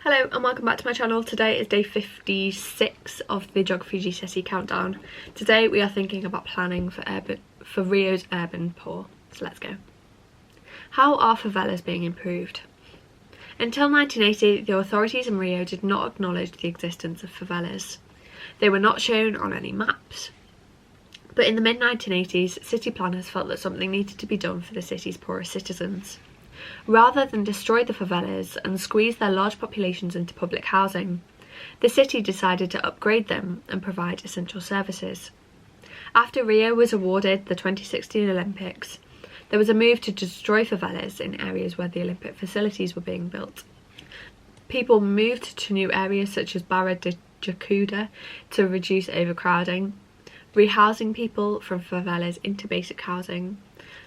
Hello and welcome back to my channel. Today is day 56 of the Geography GCSE countdown. Today we are thinking about planning for Rio's urban poor. So let's go. How are favelas being improved? Until 1980, the authorities in Rio did not acknowledge the existence of favelas. They were not shown on any maps. But in the mid-1980s, city planners felt that something needed to be done for the city's poorest citizens. Rather than destroy the favelas and squeeze their large populations into public housing, the city decided to upgrade them and provide essential services. After Rio was awarded the 2016 Olympics, there was a move to destroy favelas in areas where the Olympic facilities were being built. People moved to new areas such as Barra de Jacuda to reduce overcrowding, rehousing people from favelas into basic housing.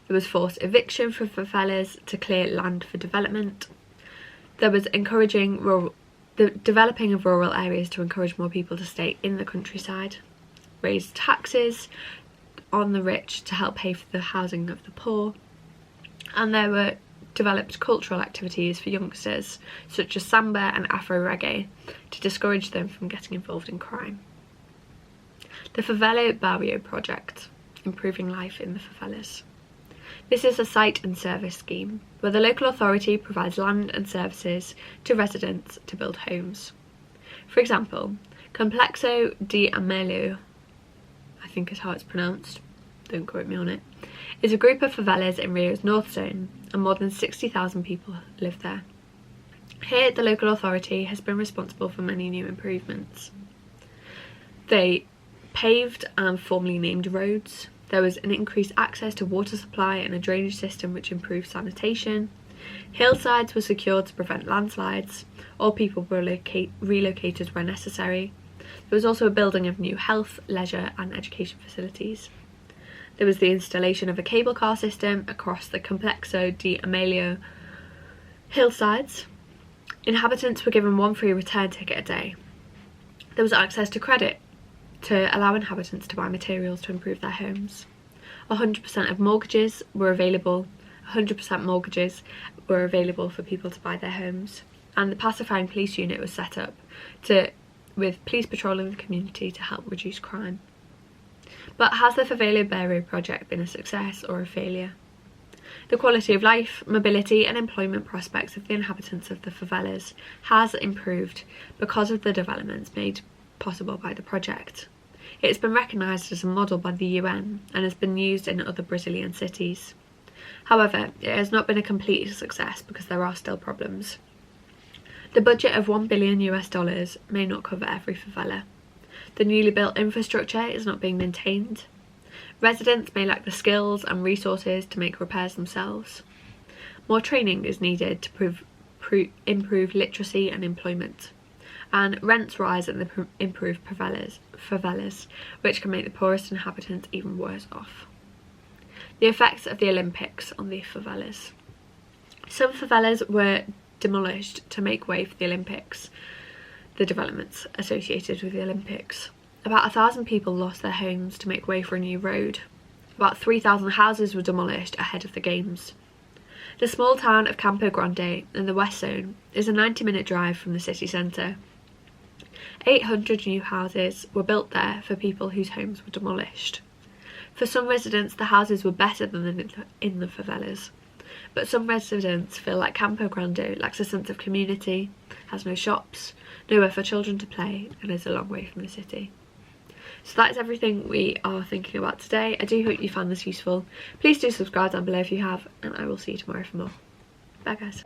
There was forced eviction from favelas to clear land for development. There was encouraging the developing of rural areas to encourage more people to stay in the countryside. Raised taxes on the rich to help pay for the housing of the poor. And there were developed cultural activities for youngsters, such as samba and Afro reggae, to discourage them from getting involved in crime. The Favela Barrio Project, improving life in the favelas. This is a site and service scheme where the local authority provides land and services to residents to build homes. For example, Complexo de Amelio, I think is how it's pronounced, don't quote me on it, is a group of favelas in Rio's North Zone, and more than 60,000 people live there. Here, the local authority has been responsible for many new improvements. They paved and formally named roads. There was an increased access to water supply and a drainage system which improved sanitation. Hillsides were secured to prevent landslides. All people were relocated where necessary. There was also a building of new health, leisure and education facilities. There was the installation of a cable car system across the Complexo de Amelio hillsides. Inhabitants were given one free return ticket a day. There was access to credit to allow inhabitants to buy materials to improve their homes. 100% of mortgages were available. 100% mortgages were available for people to buy their homes. And the pacifying police unit was set up with police patrolling the community to help reduce crime. But has the Favela Barrio project been a success or a failure? The quality of life, mobility and employment prospects of the inhabitants of the favelas has improved because of the developments made possible by the project. It has been recognised as a model by the UN and has been used in other Brazilian cities. However, it has not been a complete success because there are still problems. The budget of $1 billion may not cover every favela. The newly built infrastructure is not being maintained. Residents may lack the skills and resources to make repairs themselves. More training is needed to improve literacy and employment. And rents rise in the improved favelas, which can make the poorest inhabitants even worse off. The effects of the Olympics on the favelas. Some favelas were demolished to make way for the Olympics, the developments associated with the Olympics. About 1,000 people lost their homes to make way for a new road. About 3,000 houses were demolished ahead of the games. The small town of Campo Grande in the West Zone is a 90-minute drive from the city centre. 800 new houses were built there for people whose homes were demolished. For some residents, the houses were better than in the favelas, but some residents feel like Campo Grande lacks a sense of community, has no shops, nowhere for children to play, and is a long way from the city. So that is everything we are thinking about today. I do hope you found this useful. Please do subscribe down below if you have, and I will see you tomorrow for more. Bye guys.